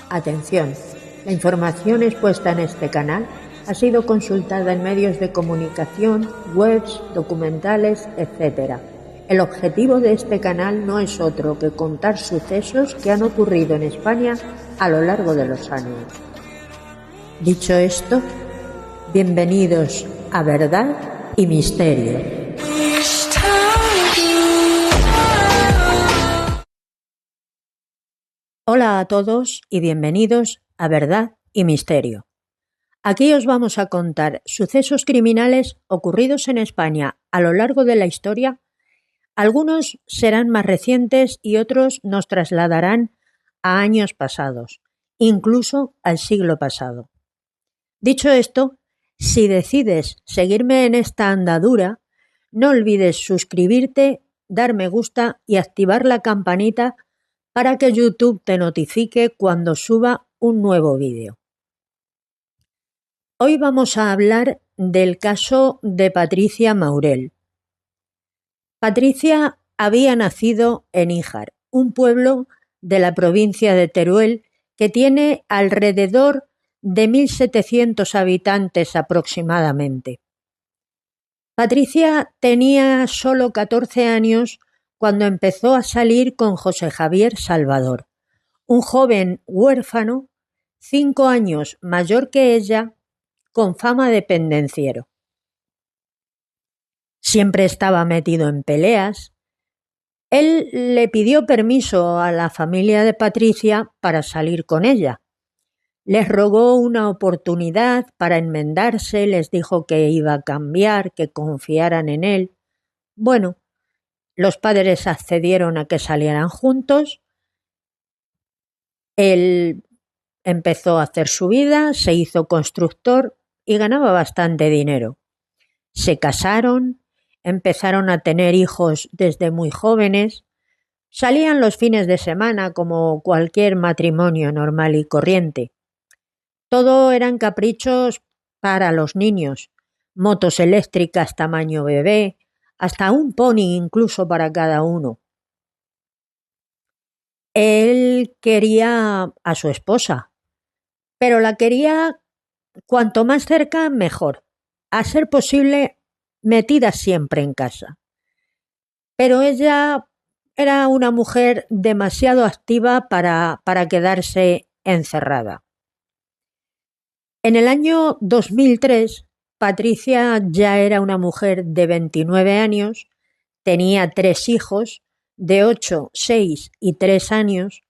Atención, la información expuesta en este canal ha sido consultada en medios de comunicación, webs, documentales, etc. El objetivo de este canal no es otro que contar sucesos que han ocurrido en España a lo largo de los años. Dicho esto, bienvenidos a Verdad y Misterio. Hola a todos y bienvenidos a Verdad y Misterio. Aquí os vamos a contar sucesos criminales ocurridos en España a lo largo de la historia. Algunos serán más recientes y otros nos trasladarán a años pasados, incluso al siglo pasado. Dicho esto, si decides seguirme en esta andadura, no olvides suscribirte, dar me gusta y activar la campanita para que YouTube te notifique cuando suba un nuevo vídeo. Hoy vamos a hablar del caso de Patricia Maurel. Patricia había nacido en Híjar, un pueblo de la provincia de Teruel que tiene alrededor de 1.700 habitantes aproximadamente. Patricia tenía solo 14 años cuando empezó a salir con José Javier Salvador, un joven huérfano, 5 años mayor que ella, con fama de pendenciero. Siempre estaba metido en peleas. Él le pidió permiso a la familia de Patricia para salir con ella. Les rogó una oportunidad para enmendarse, les dijo que iba a cambiar, que confiaran en él. Bueno, los padres accedieron a que salieran juntos. Él empezó a hacer su vida, se hizo constructor y ganaba bastante dinero. Se casaron, empezaron a tener hijos desde muy jóvenes, salían los fines de semana como cualquier matrimonio normal y corriente. Todo eran caprichos para los niños, motos eléctricas tamaño bebé, hasta un pony incluso para cada uno. Él quería a su esposa, pero la quería cuanto más cerca mejor, a ser posible metida siempre en casa. Pero ella era una mujer demasiado activa para quedarse encerrada. En el año 2003, Patricia ya era una mujer de 29 años, tenía 3 hijos de 8, 6 y 3 años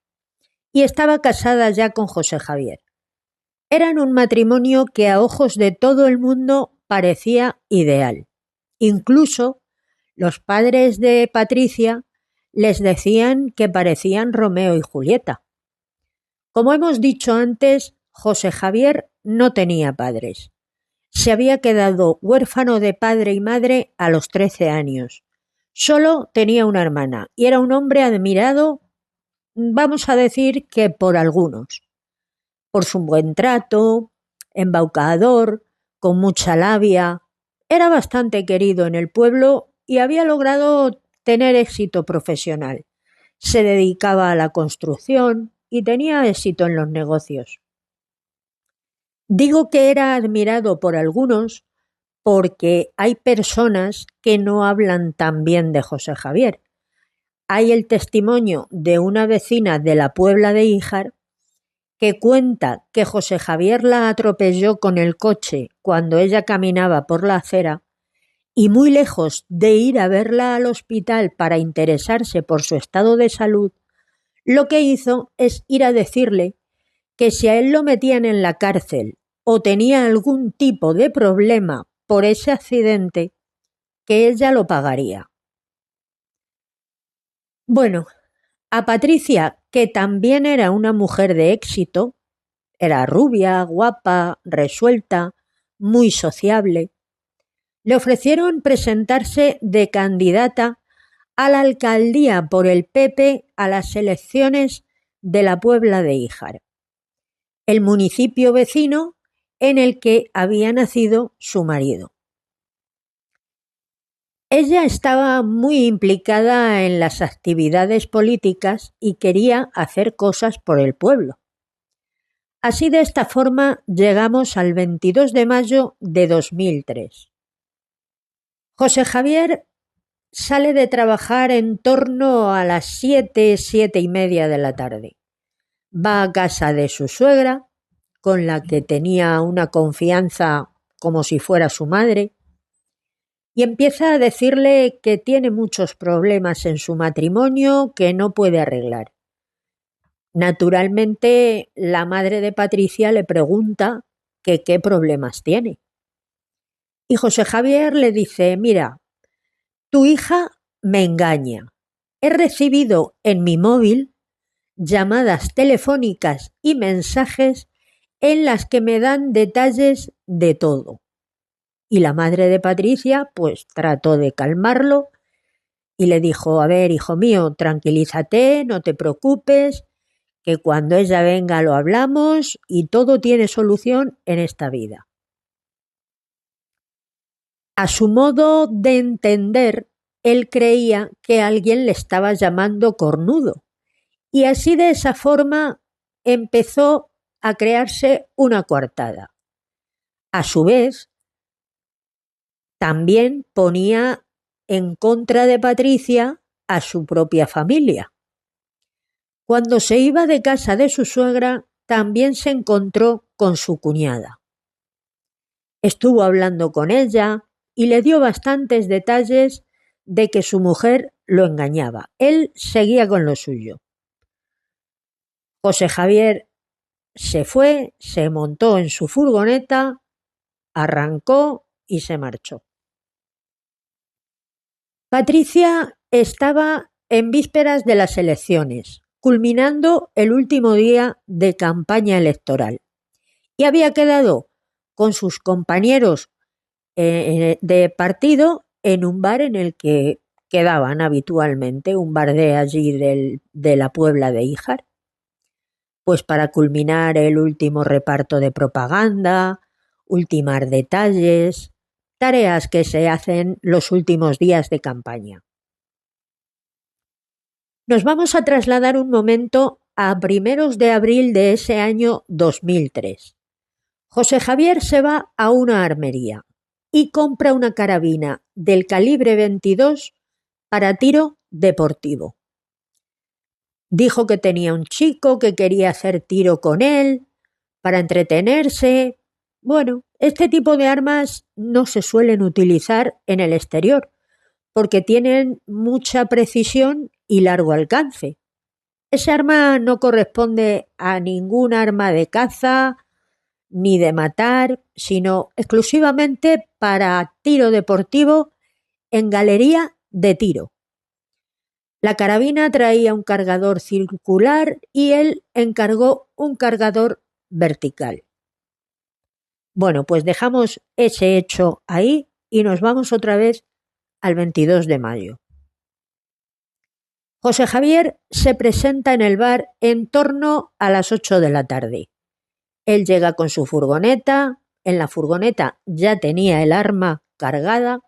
y estaba casada ya con José Javier. Eran un matrimonio que a ojos de todo el mundo parecía ideal. Incluso los padres de Patricia les decían que parecían Romeo y Julieta. Como hemos dicho antes, José Javier no tenía padres. Se había quedado huérfano de padre y madre a los 13 años. Solo tenía una hermana y era un hombre admirado, vamos a decir que por algunos. Por su buen trato, embaucador, con mucha labia. Era bastante querido en el pueblo y había logrado tener éxito profesional. Se dedicaba a la construcción y tenía éxito en los negocios. Digo que era admirado por algunos porque hay personas que no hablan tan bien de José Javier. Hay el testimonio de una vecina de la Puebla de Híjar que cuenta que José Javier la atropelló con el coche cuando ella caminaba por la acera y muy lejos de ir a verla al hospital para interesarse por su estado de salud, lo que hizo es ir a decirle que si a él lo metían en la cárcel o tenía algún tipo de problema por ese accidente, que ella lo pagaría. Bueno, a Patricia, que también era una mujer de éxito, era rubia, guapa, resuelta, muy sociable, le ofrecieron presentarse de candidata a la alcaldía por el PP a las elecciones de la Puebla de Híjar, el municipio vecino en el que había nacido su marido. Ella estaba muy implicada en las actividades políticas y quería hacer cosas por el pueblo. Así, de esta forma, llegamos al 22 de mayo de 2003. José Javier sale de trabajar en torno a las 7:30 de la tarde. Va a casa de su suegra, con la que tenía una confianza como si fuera su madre, y empieza a decirle que tiene muchos problemas en su matrimonio que no puede arreglar. Naturalmente, la madre de Patricia le pregunta que qué problemas tiene. Y José Javier le dice: mira, tu hija me engaña. He recibido en mi móvil llamadas telefónicas y mensajes en las que me dan detalles de todo. Y la madre de Patricia pues trató de calmarlo y le dijo: a ver, hijo mío, tranquilízate, no te preocupes, que cuando ella venga lo hablamos y todo tiene solución en esta vida. A su modo de entender, él creía que alguien le estaba llamando cornudo, y así, de esa forma, empezó a crearse una coartada. A su vez, también ponía en contra de Patricia a su propia familia. Cuando se iba de casa de su suegra, también se encontró con su cuñada. Estuvo hablando con ella y le dio bastantes detalles de que su mujer lo engañaba. Él seguía con lo suyo. José Javier se fue, se montó en su furgoneta, arrancó y se marchó. Patricia estaba en vísperas de las elecciones, culminando el último día de campaña electoral, y había quedado con sus compañeros de partido en un bar en el que quedaban habitualmente, un bar de allí de la Puebla de Híjar, pues para culminar el último reparto de propaganda, ultimar detalles, tareas que se hacen los últimos días de campaña. Nos vamos a trasladar un momento a primeros de abril de ese año 2003. José Javier se va a una armería y compra una carabina del calibre 22 para tiro deportivo. Dijo que tenía un chico que quería hacer tiro con él para entretenerse. Bueno, este tipo de armas no se suelen utilizar en el exterior porque tienen mucha precisión y largo alcance. Ese arma no corresponde a ningún arma de caza ni de matar, sino exclusivamente para tiro deportivo en galería de tiro. La carabina traía un cargador circular y él encargó un cargador vertical. Bueno, pues dejamos ese hecho ahí y nos vamos otra vez al 22 de mayo. José Javier se presenta en el bar en torno a las 8 de la tarde. Él llega con su furgoneta, en la furgoneta ya tenía el arma cargada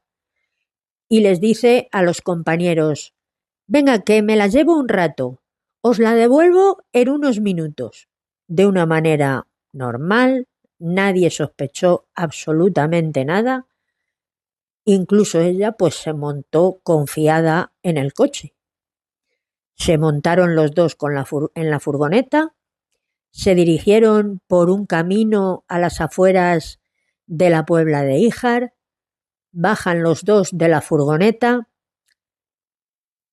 y les dice a los compañeros: venga, que me la llevo un rato, os la devuelvo en unos minutos. De una manera normal, nadie sospechó absolutamente nada, incluso ella pues se montó confiada en el coche. Se montaron los dos en la furgoneta, se dirigieron por un camino a las afueras de la Puebla de Híjar, bajan los dos de la furgoneta.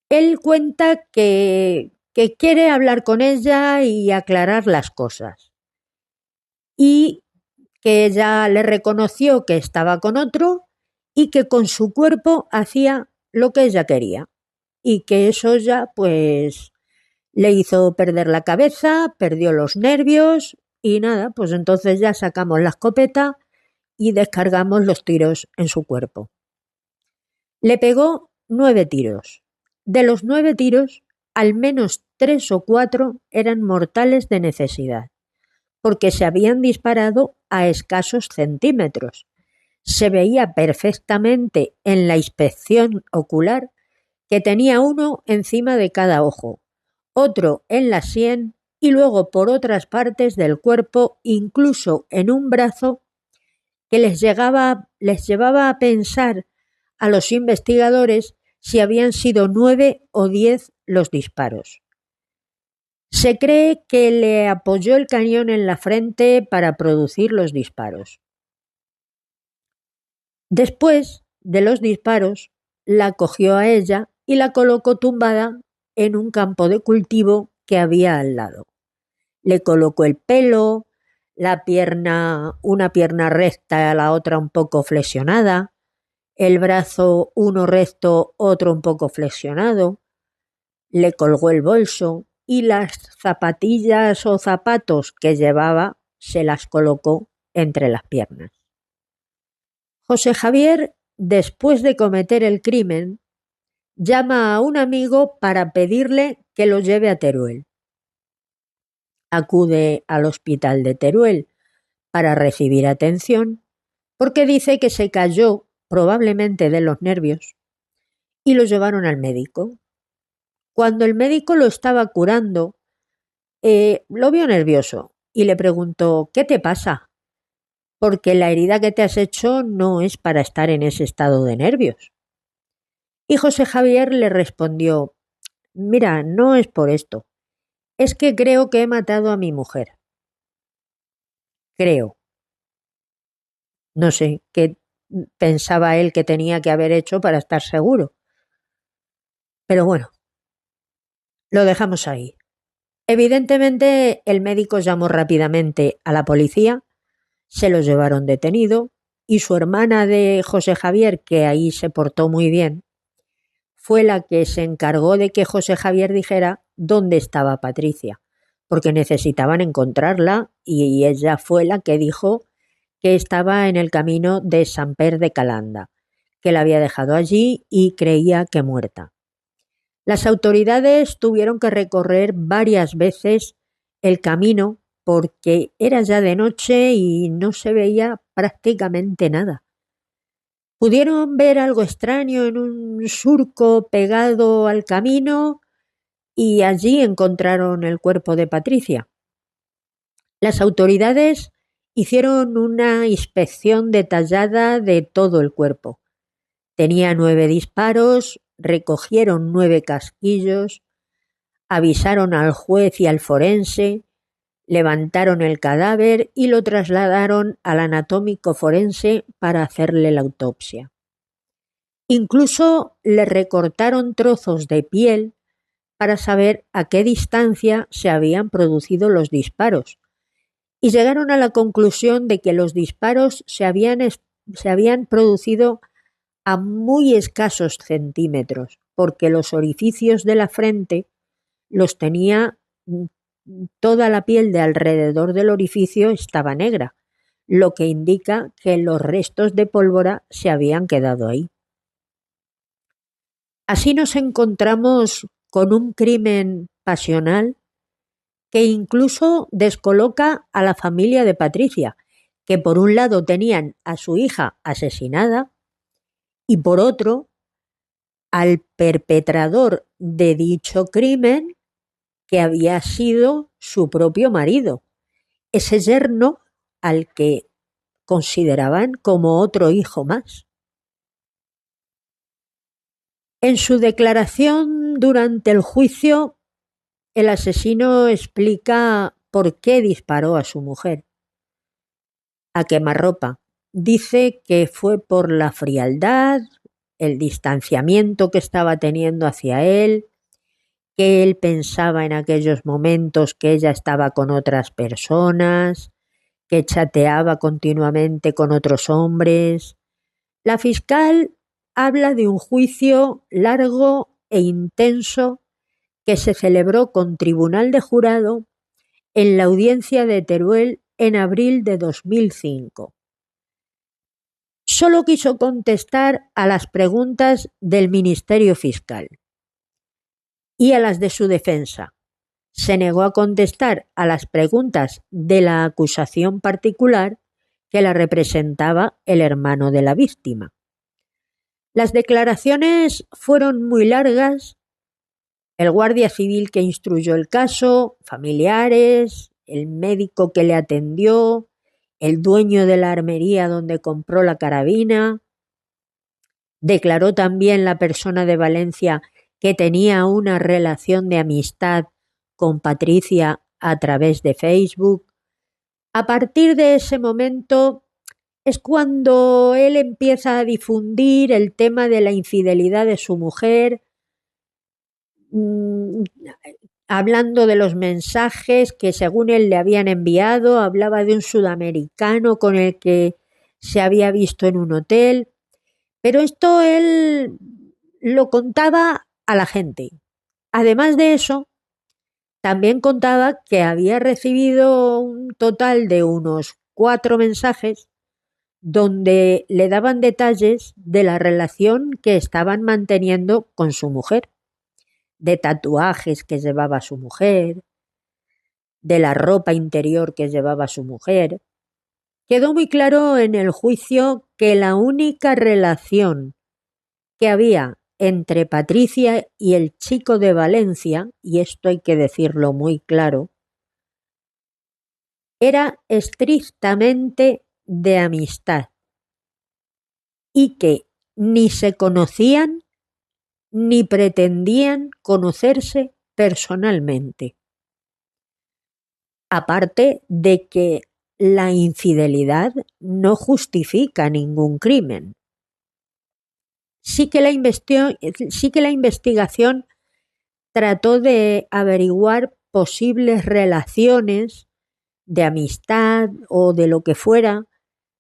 Él cuenta que quiere hablar con ella y aclarar las cosas, y que ella le reconoció que estaba con otro y que con su cuerpo hacía lo que ella quería, y que eso ya pues le hizo perder la cabeza, perdió los nervios y nada, pues entonces ya sacamos la escopeta y descargamos los tiros en su cuerpo. Le pegó 9 tiros. De los 9 tiros, al menos 3 o 4 eran mortales de necesidad, porque se habían disparado a escasos centímetros. Se veía perfectamente en la inspección ocular que tenía uno encima de cada ojo, otro en la sien y luego por otras partes del cuerpo, incluso en un brazo, que les llevaba a pensar a los investigadores si habían sido 9 o 10 los disparos. Se cree que le apoyó el cañón en la frente para producir los disparos. Después de los disparos, la cogió a ella y la colocó tumbada en un campo de cultivo que había al lado. Le colocó el pelo, una pierna recta, la otra un poco flexionada, el brazo uno recto, otro un poco flexionado, le colgó el bolso y las zapatillas o zapatos que llevaba se las colocó entre las piernas. José Javier, después de cometer el crimen, llama a un amigo para pedirle que lo lleve a Teruel. Acude al hospital de Teruel para recibir atención porque dice que se cayó probablemente de los nervios y lo llevaron al médico. Cuando el médico lo estaba curando, lo vio nervioso y le preguntó: ¿qué te pasa? Porque la herida que te has hecho no es para estar en ese estado de nervios. Y José Javier le respondió: mira, no es por esto, es que creo que he matado a mi mujer. Creo. No sé qué pensaba él que tenía que haber hecho para estar seguro. Pero bueno, lo dejamos ahí. Evidentemente, el médico llamó rápidamente a la policía, se lo llevaron detenido y su hermana de José Javier, que ahí se portó muy bien, fue la que se encargó de que José Javier dijera dónde estaba Patricia, porque necesitaban encontrarla y ella fue la que dijo que estaba en el camino de Samper de Calanda, que la había dejado allí y creía que muerta. Las autoridades tuvieron que recorrer varias veces el camino porque era ya de noche y no se veía prácticamente nada. Pudieron ver algo extraño en un surco pegado al camino y allí encontraron el cuerpo de Patricia. Las autoridades hicieron una inspección detallada de todo el cuerpo. Tenía 9 disparos, recogieron 9 casquillos, avisaron al juez y al forense, levantaron el cadáver y lo trasladaron al anatómico forense para hacerle la autopsia. Incluso le recortaron trozos de piel para saber a qué distancia se habían producido los disparos, y llegaron a la conclusión de que los disparos se habían producido a muy escasos centímetros, porque los orificios de la frente los tenía, toda la piel de alrededor del orificio estaba negra, lo que indica que los restos de pólvora se habían quedado ahí. Así nos encontramos con un crimen pasional que incluso descoloca a la familia de Patricia, que por un lado tenían a su hija asesinada y por otro al perpetrador de dicho crimen, que había sido su propio marido, ese yerno al que consideraban como otro hijo más. En su declaración durante el juicio, el asesino explica por qué disparó a su mujer a quemarropa. Dice que fue por la frialdad, el distanciamiento que estaba teniendo hacia él, que él pensaba en aquellos momentos que ella estaba con otras personas, que chateaba continuamente con otros hombres. La fiscal habla de un juicio largo e intenso que se celebró con tribunal de jurado en la audiencia de Teruel en abril de 2005. Solo quiso contestar a las preguntas del Ministerio Fiscal y a las de su defensa. Se negó a contestar a las preguntas de la acusación particular que la representaba el hermano de la víctima. Las declaraciones fueron muy largas el guardia civil que instruyó el caso, familiares, el médico que le atendió, el dueño de la armería donde compró la carabina. Declaró también la persona de Valencia que tenía una relación de amistad con Patricia a través de Facebook. A partir de ese momento es cuando él empieza a difundir el tema de la infidelidad de su mujer, hablando de los mensajes que según él le habían enviado, hablaba de un sudamericano con el que se había visto en un hotel, pero esto él lo contaba a la gente. Además de eso, también contaba que había recibido un total de unos 4 mensajes donde le daban detalles de la relación que estaban manteniendo con su mujer, de tatuajes que llevaba su mujer, de la ropa interior que llevaba su mujer. Quedó muy claro en el juicio que la única relación que había entre Patricia y el chico de Valencia, y esto hay que decirlo muy claro, era estrictamente de amistad y que ni se conocían ni pretendían conocerse personalmente. Aparte de que la infidelidad no justifica ningún crimen. Sí que la investigación trató de averiguar posibles relaciones de amistad o de lo que fuera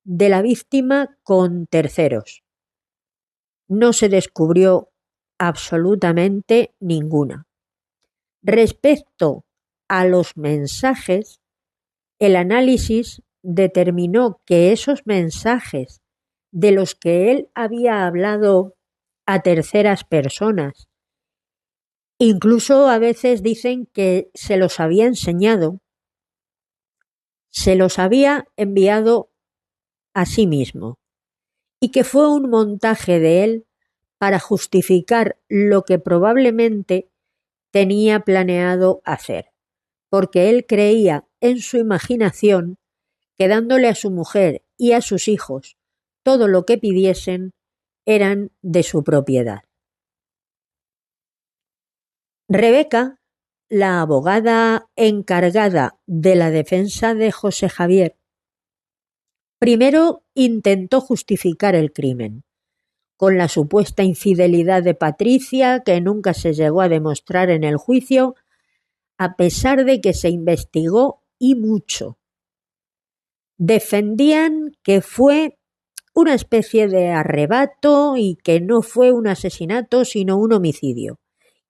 de la víctima con terceros. No se descubrió absolutamente ninguna. Respecto a los mensajes, el análisis determinó que esos mensajes de los que él había hablado a terceras personas, incluso a veces dicen que se los había enseñado, se los había enviado a sí mismo y que fue un montaje de él para justificar lo que probablemente tenía planeado hacer, porque él creía en su imaginación que dándole a su mujer y a sus hijos todo lo que pidiesen eran de su propiedad. Rebeca, la abogada encargada de la defensa de José Javier, primero intentó justificar el crimen, con la supuesta infidelidad de Patricia, que nunca se llegó a demostrar en el juicio, a pesar de que se investigó y mucho. Defendían que fue una especie de arrebato y que no fue un asesinato sino un homicidio.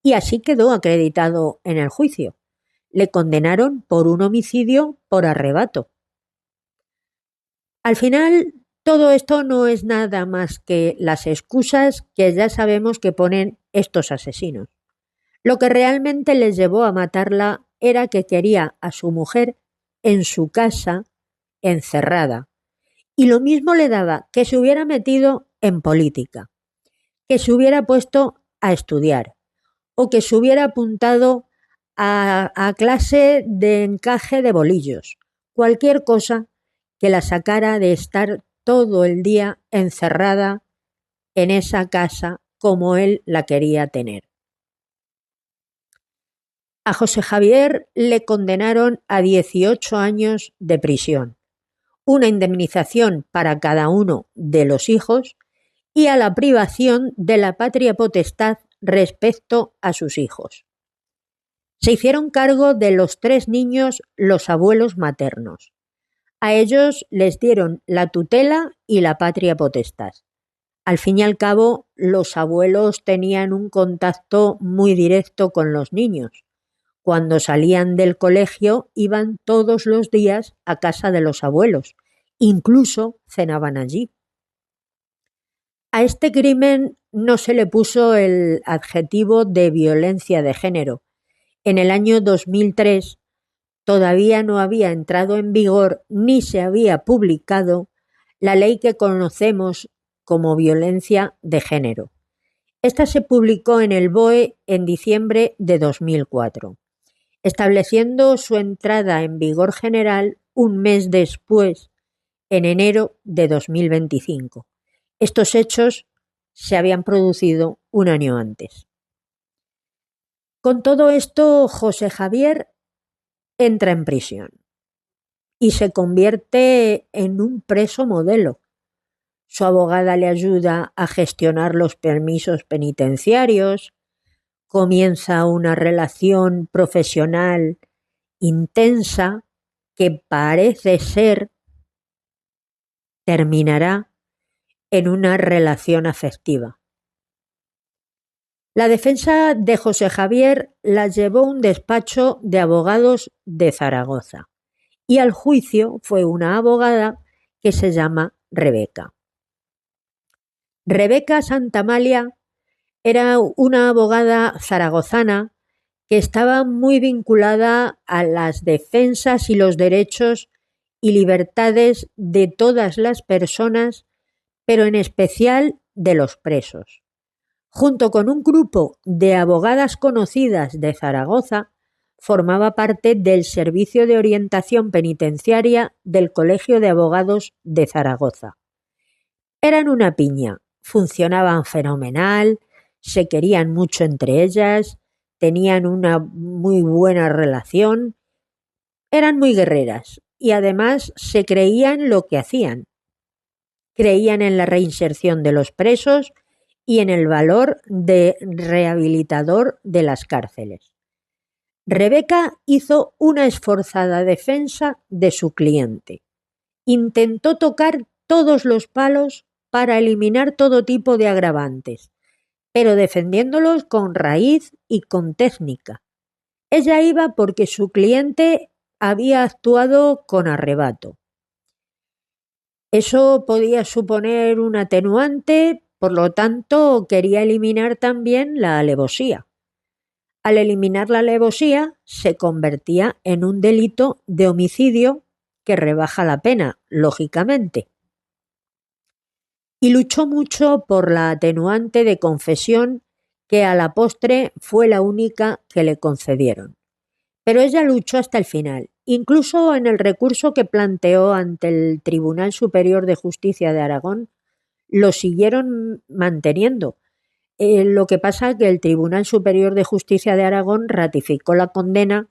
Y así quedó acreditado en el juicio. Le condenaron por un homicidio por arrebato. Al final, todo esto no es nada más que las excusas que ya sabemos que ponen estos asesinos. Lo que realmente les llevó a matarla era que quería a su mujer en su casa, encerrada. Y lo mismo le daba que se hubiera metido en política, que se hubiera puesto a estudiar o que se hubiera apuntado a clase de encaje de bolillos, cualquier cosa que la sacara de estar todo el día encerrada en esa casa como él la quería tener. A José Javier le condenaron a 18 años de prisión, una indemnización para cada uno de los hijos y a la privación de la patria potestad respecto a sus hijos. Se hicieron cargo de los 3 niños los abuelos maternos. A ellos les dieron la tutela y la patria potestad. Al fin y al cabo, los abuelos tenían un contacto muy directo con los niños. Cuando salían del colegio, iban todos los días a casa de los abuelos. Incluso cenaban allí. A este crimen no se le puso el adjetivo de violencia de género. En el año 2003 todavía no había entrado en vigor ni se había publicado la ley que conocemos como violencia de género. Esta se publicó en el BOE en diciembre de 2004, estableciendo su entrada en vigor general un mes después, en enero de 2025. Estos hechos se habían producido un año antes. Con todo esto, José Javier entra en prisión y se convierte en un preso modelo. Su abogada le ayuda a gestionar los permisos penitenciarios, comienza una relación profesional intensa que parece ser terminará en una relación afectiva. La defensa de José Javier la llevó a un despacho de abogados de Zaragoza y al juicio fue una abogada que se llama Rebeca. Rebeca Santamalia era una abogada zaragozana que estaba muy vinculada a las defensas y los derechos y libertades de todas las personas, pero en especial de los presos. Junto con un grupo de abogadas conocidas de Zaragoza, formaba parte del Servicio de Orientación Penitenciaria del Colegio de Abogados de Zaragoza. Eran una piña, funcionaban fenomenal, se querían mucho entre ellas, tenían una muy buena relación, eran muy guerreras y además se creían lo que hacían. Creían en la reinserción de los presos y en el valor de rehabilitador de las cárceles. Rebeca hizo una esforzada defensa de su cliente. Intentó tocar todos los palos para eliminar todo tipo de agravantes, pero defendiéndolos con raíz y con técnica. Ella iba porque su cliente había actuado con arrebato. Eso podía suponer un atenuante, por lo tanto, quería eliminar también la alevosía. Al eliminar la alevosía, se convertía en un delito de homicidio que rebaja la pena, lógicamente. Y luchó mucho por la atenuante de confesión, que a la postre fue la única que le concedieron. Pero ella luchó hasta el final. Incluso en el recurso que planteó ante el Tribunal Superior de Justicia de Aragón, lo siguieron manteniendo. Lo que pasa es que el Tribunal Superior de Justicia de Aragón ratificó la condena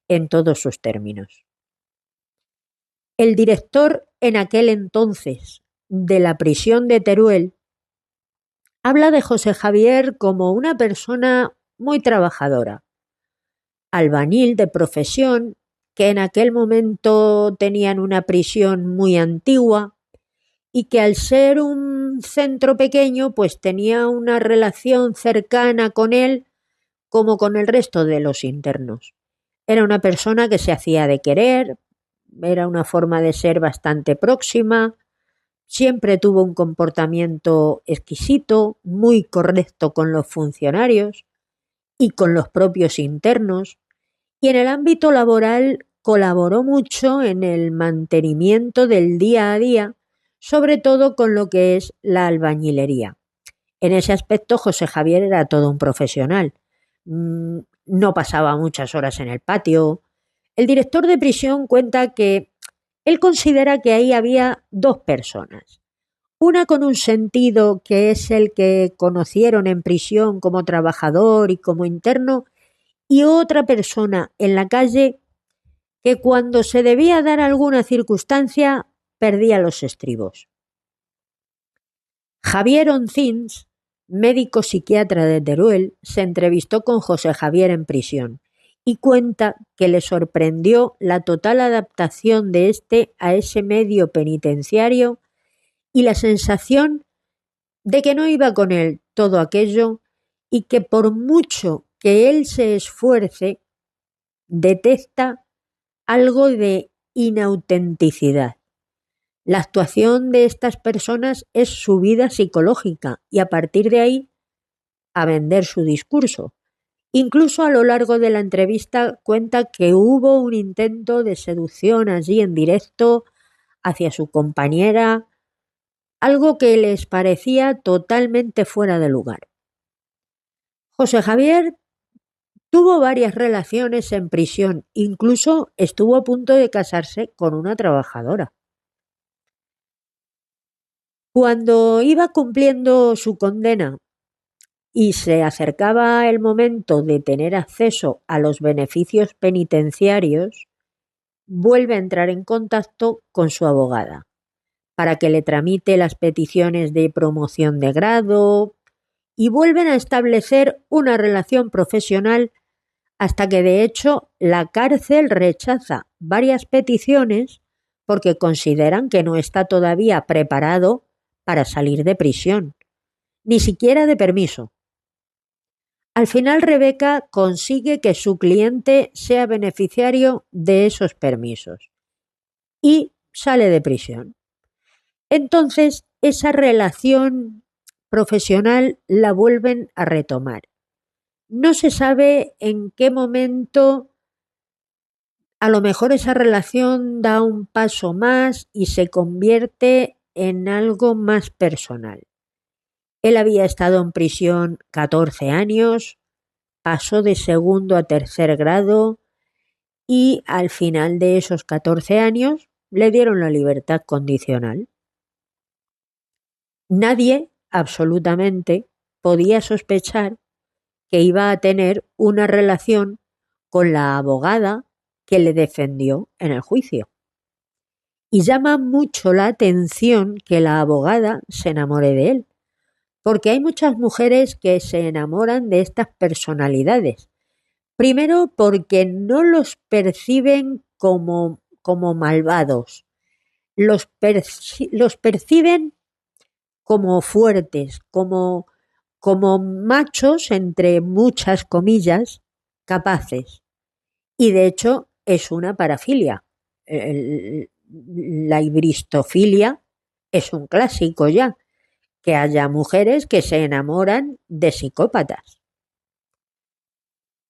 en todos sus términos. El director en aquel entonces de la prisión de Teruel habla de José Javier como una persona muy trabajadora, albañil de profesión, que en aquel momento tenían una prisión muy antigua y que al ser un centro pequeño pues tenía una relación cercana con él como con el resto de los internos. Era una persona que se hacía de querer, era una forma de ser bastante próxima, siempre tuvo un comportamiento exquisito, muy correcto con los funcionarios y con los propios internos, y en el ámbito laboral colaboró mucho en el mantenimiento del día a día, sobre todo con lo que es la albañilería. En ese aspecto José Javier era todo un profesional. No pasaba muchas horas en el patio. El director de prisión cuenta que él considera que ahí había dos personas. Una con un sentido que es el que conocieron en prisión como trabajador y como interno, y otra persona en la calle que cuando se debía dar alguna circunstancia perdía los estribos. Javier Oncins, médico psiquiatra de Teruel, se entrevistó con José Javier en prisión y cuenta que le sorprendió la total adaptación de éste a ese medio penitenciario y la sensación de que no iba con él todo aquello y que por mucho que él se esfuerce, detecta algo de inautenticidad. La actuación de estas personas es su vida psicológica y a partir de ahí a vender su discurso. Incluso a lo largo de la entrevista cuenta que hubo un intento de seducción allí en directo hacia su compañera, algo que les parecía totalmente fuera de lugar. José Javier tuvo varias relaciones en prisión, incluso estuvo a punto de casarse con una trabajadora. Cuando iba cumpliendo su condena y se acercaba el momento de tener acceso a los beneficios penitenciarios, vuelve a entrar en contacto con su abogada para que le tramite las peticiones de promoción de grado y vuelven a establecer una relación profesional hasta que de hecho la cárcel rechaza varias peticiones porque consideran que no está todavía preparado para salir de prisión, ni siquiera de permiso. Al final Rebeca consigue que su cliente sea beneficiario de esos permisos y sale de prisión. Entonces, esa relación profesional la vuelven a retomar. No se sabe en qué momento, a lo mejor esa relación da un paso más y se convierte en algo más personal. Él había estado en prisión 14 años, pasó de segundo a tercer grado y al final de esos 14 años le dieron la libertad condicional. Nadie, absolutamente, podía sospechar que iba a tener una relación con la abogada que le defendió en el juicio. Y llama mucho la atención que la abogada se enamore de él, porque hay muchas mujeres que se enamoran de estas personalidades. Primero, porque no los perciben como malvados, los perciben como fuertes, como machos, entre muchas comillas, capaces. Y de hecho es una parafilia. La hibristofilia es un clásico ya, que haya mujeres que se enamoran de psicópatas.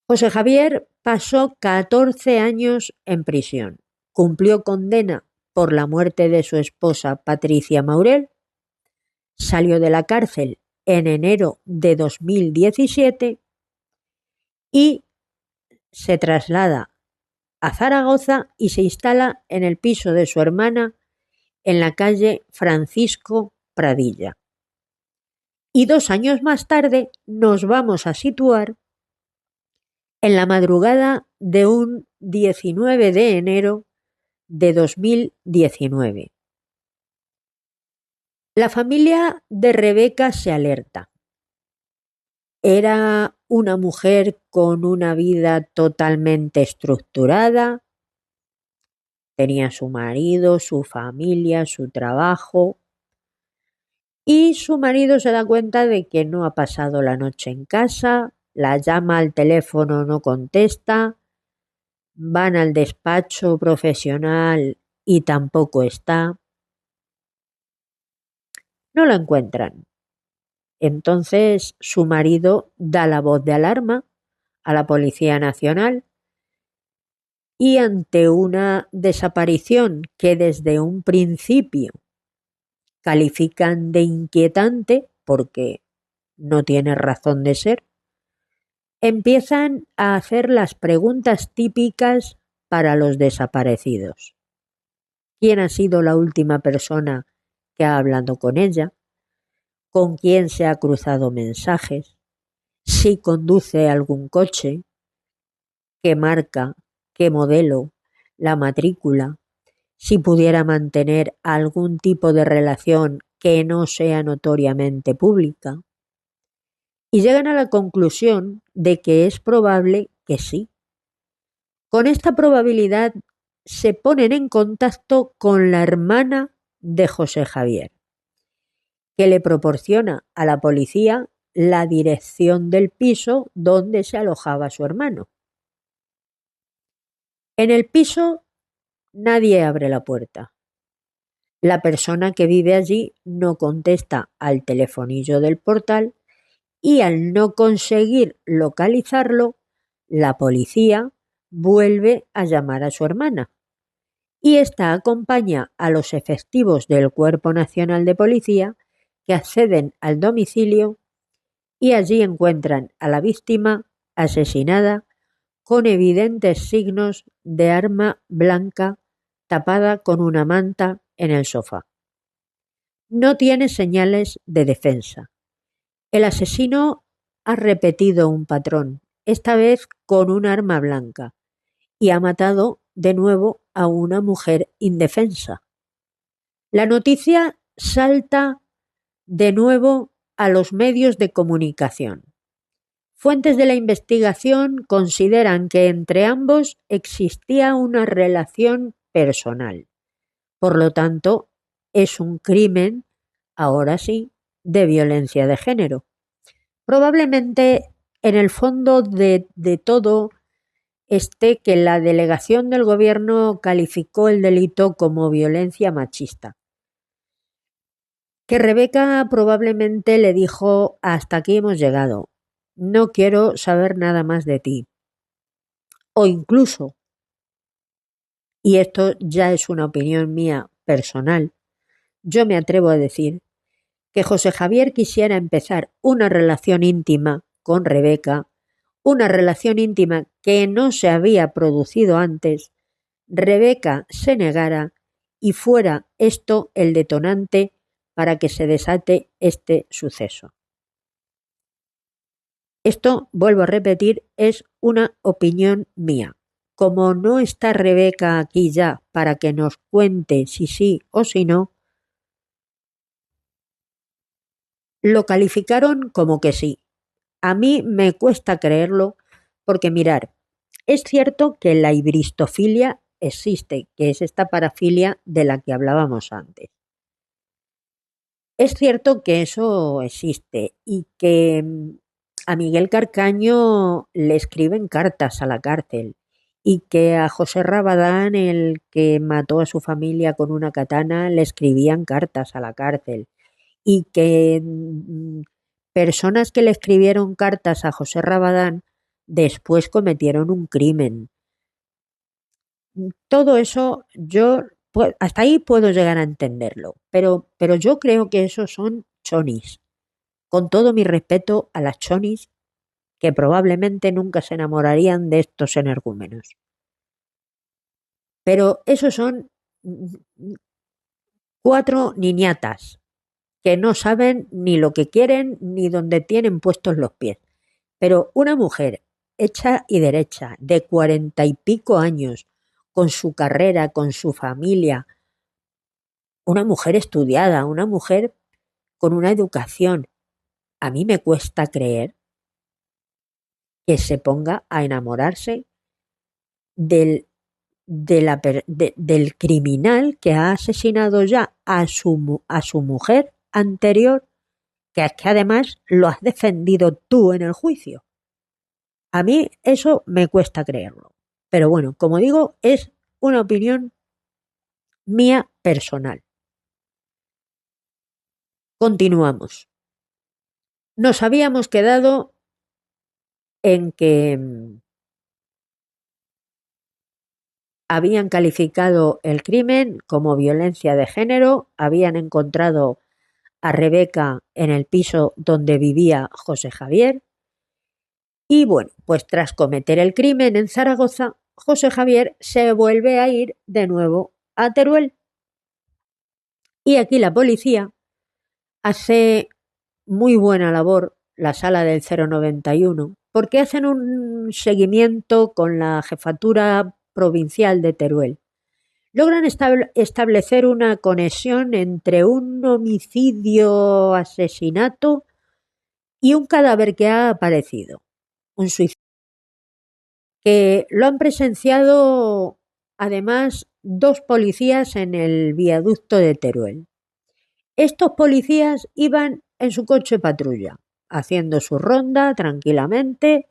José Javier pasó 14 años en prisión. Cumplió condena por la muerte de su esposa Patricia Maurel. Salió de la cárcel en enero de 2017 y se traslada a Zaragoza y se instala en el piso de su hermana en la calle Francisco Pradilla. Y 2 años más tarde nos vamos a situar en la madrugada de un 19 de enero de 2019. La familia de Rebeca se alerta. Era una mujer con una vida totalmente estructurada, tenía su marido, su familia, su trabajo, y su marido se da cuenta de que no ha pasado la noche en casa, la llama al teléfono, no contesta, van al despacho profesional y tampoco está, no la encuentran. Entonces su marido da la voz de alarma a la Policía Nacional y ante una desaparición que desde un principio califican de inquietante porque no tiene razón de ser, empiezan a hacer las preguntas típicas para los desaparecidos. ¿Quién ha sido la última persona que ha hablado con ella? ¿Con quién se ha cruzado mensajes? ¿Si conduce algún coche? ¿Qué marca? ¿Qué modelo? ¿La matrícula? Si pudiera mantener algún tipo de relación que no sea notoriamente pública. Y llegan a la conclusión de que es probable que sí. Con esta probabilidad se ponen en contacto con la hermana de José Javier, que le proporciona a la policía la dirección del piso donde se alojaba su hermano. En el piso nadie abre la puerta. La persona que vive allí no contesta al telefonillo del portal y al no conseguir localizarlo, la policía vuelve a llamar a su hermana y ésta acompaña a los efectivos del Cuerpo Nacional de Policía que acceden al domicilio y allí encuentran a la víctima asesinada con evidentes signos de arma blanca tapada con una manta en el sofá. No tiene señales de defensa. El asesino ha repetido un patrón, esta vez con un arma blanca, y ha matado de nuevo a una mujer indefensa. La noticia salta de nuevo a los medios de comunicación. Fuentes de la investigación consideran que entre ambos existía una relación personal. Por lo tanto, es un crimen, ahora sí, de violencia de género. Probablemente en el fondo de todo esté que la delegación del gobierno calificó el delito como violencia machista. Que Rebeca probablemente le dijo: hasta aquí hemos llegado, no quiero saber nada más de ti. O incluso, y esto ya es una opinión mía personal, yo me atrevo a decir que José Javier quisiera empezar una relación íntima con Rebeca, una relación íntima que no se había producido antes, Rebeca se negara y fuera esto el detonante para que se desate este suceso. Esto, vuelvo a repetir, es una opinión mía. Como no está Rebeca aquí ya para que nos cuente si sí o si no, lo calificaron como que sí. A mí me cuesta creerlo porque, mirar, es cierto que la hibristofilia existe, que es esta parafilia de la que hablábamos antes. Es cierto que eso existe y que a Miguel Carcaño le escriben cartas a la cárcel y que a José Rabadán, el que mató a su familia con una katana, le escribían cartas a la cárcel y que personas que le escribieron cartas a José Rabadán después cometieron un crimen. Todo eso yo hasta ahí puedo llegar a entenderlo, pero yo creo que esos son chonis. Con todo mi respeto a las chonis que probablemente nunca se enamorarían de estos energúmenos. Pero esos son 4 niñatas que no saben ni lo que quieren ni dónde tienen puestos los pies. Pero una mujer hecha y derecha, de 40 y pico años, con su carrera, con su familia, una mujer estudiada, una mujer con una educación, a mí me cuesta creer que se ponga a enamorarse del criminal que ha asesinado ya a su mujer anterior, que es que además lo has defendido tú en el juicio. A mí eso me cuesta creerlo. Pero bueno, como digo, es una opinión mía personal. Continuamos. Nos habíamos quedado en que habían calificado el crimen como violencia de género, habían encontrado a Rebeca en el piso donde vivía José Javier y bueno, pues tras cometer el crimen en Zaragoza, José Javier se vuelve a ir de nuevo a Teruel. Y aquí la policía hace muy buena labor, la sala del 091, porque hacen un seguimiento con la jefatura provincial de Teruel. Logran establecer una conexión entre un homicidio, asesinato y un cadáver que ha aparecido, un suicidio, que lo han presenciado además 2 policías en el viaducto de Teruel. Estos policías iban en su coche patrulla, haciendo su ronda tranquilamente.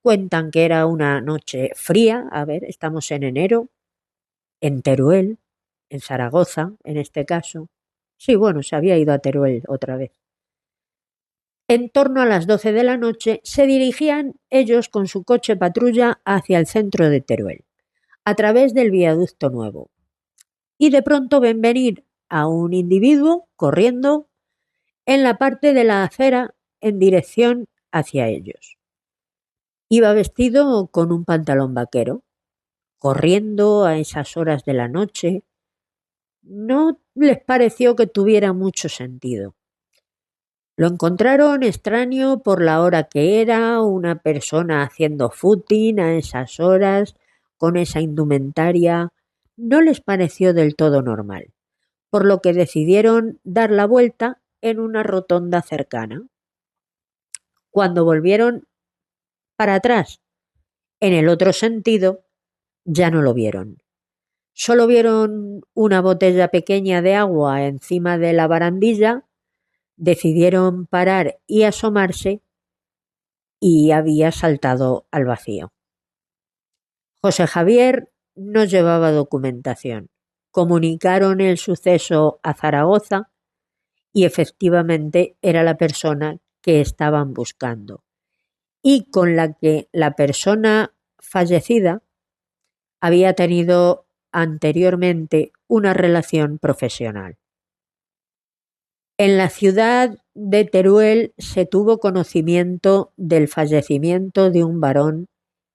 Cuentan que era una noche fría, a ver, estamos en enero, en Teruel, en Zaragoza, en este caso. Sí, bueno, se había ido a Teruel otra vez. En torno a las 12 de la noche se dirigían ellos con su coche patrulla hacia el centro de Teruel, a través del viaducto nuevo. Y de pronto ven venir a un individuo corriendo en la parte de la acera en dirección hacia ellos. Iba vestido con un pantalón vaquero, corriendo a esas horas de la noche. No les pareció que tuviera mucho sentido. Lo encontraron extraño por la hora que era, una persona haciendo footing a esas horas, con esa indumentaria. No les pareció del todo normal, por lo que decidieron dar la vuelta en una rotonda cercana. Cuando volvieron para atrás, en el otro sentido, ya no lo vieron. Solo vieron una botella pequeña de agua encima de la barandilla, decidieron parar y asomarse y había saltado al vacío. José Javier no llevaba documentación. Comunicaron el suceso a Zaragoza y efectivamente era la persona que estaban buscando y con la que la persona fallecida había tenido anteriormente una relación profesional. En la ciudad de Teruel se tuvo conocimiento del fallecimiento de un varón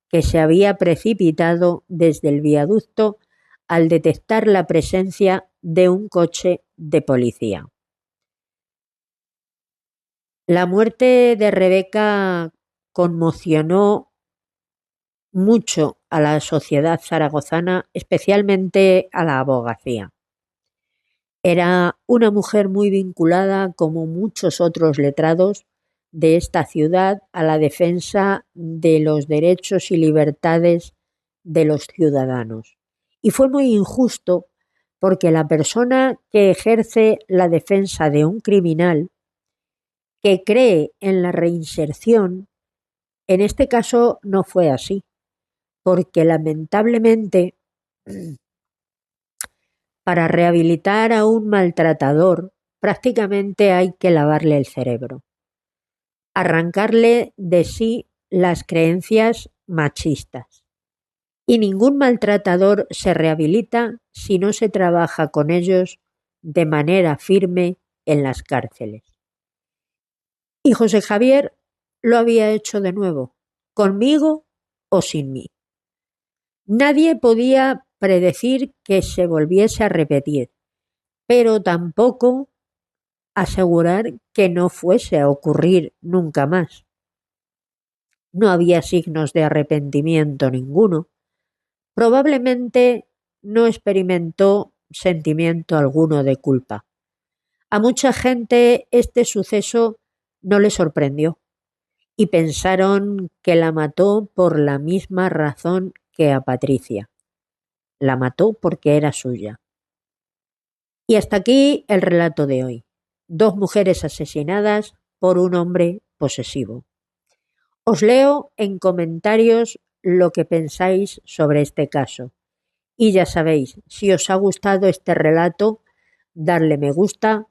que se había precipitado desde el viaducto al detectar la presencia de un coche de policía. La muerte de Rebeca conmocionó mucho a la sociedad zaragozana, especialmente a la abogacía. Era una mujer muy vinculada, como muchos otros letrados de esta ciudad, a la defensa de los derechos y libertades de los ciudadanos. Y fue muy injusto porque la persona que ejerce la defensa de un criminal, que cree en la reinserción, en este caso no fue así, porque lamentablemente para rehabilitar a un maltratador prácticamente hay que lavarle el cerebro, arrancarle de sí las creencias machistas. Y ningún maltratador se rehabilita si no se trabaja con ellos de manera firme en las cárceles. Y José Javier lo había hecho de nuevo, conmigo o sin mí. Nadie podía predecir que se volviese a repetir, pero tampoco asegurar que no fuese a ocurrir nunca más. No había signos de arrepentimiento ninguno. Probablemente no experimentó sentimiento alguno de culpa. A mucha gente este suceso no le sorprendió y pensaron que la mató por la misma razón que a Patricia. La mató porque era suya. Y hasta aquí el relato de hoy. 2 mujeres asesinadas por un hombre posesivo. Os leo en comentarios lo que pensáis sobre este caso. Y ya sabéis, si os ha gustado este relato, darle me gusta,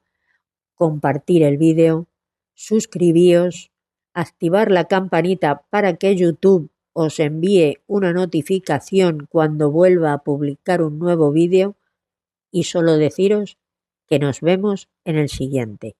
compartir el vídeo, suscribíos, activar la campanita para que YouTube os envíe una notificación cuando vuelva a publicar un nuevo vídeo y solo deciros que nos vemos en el siguiente.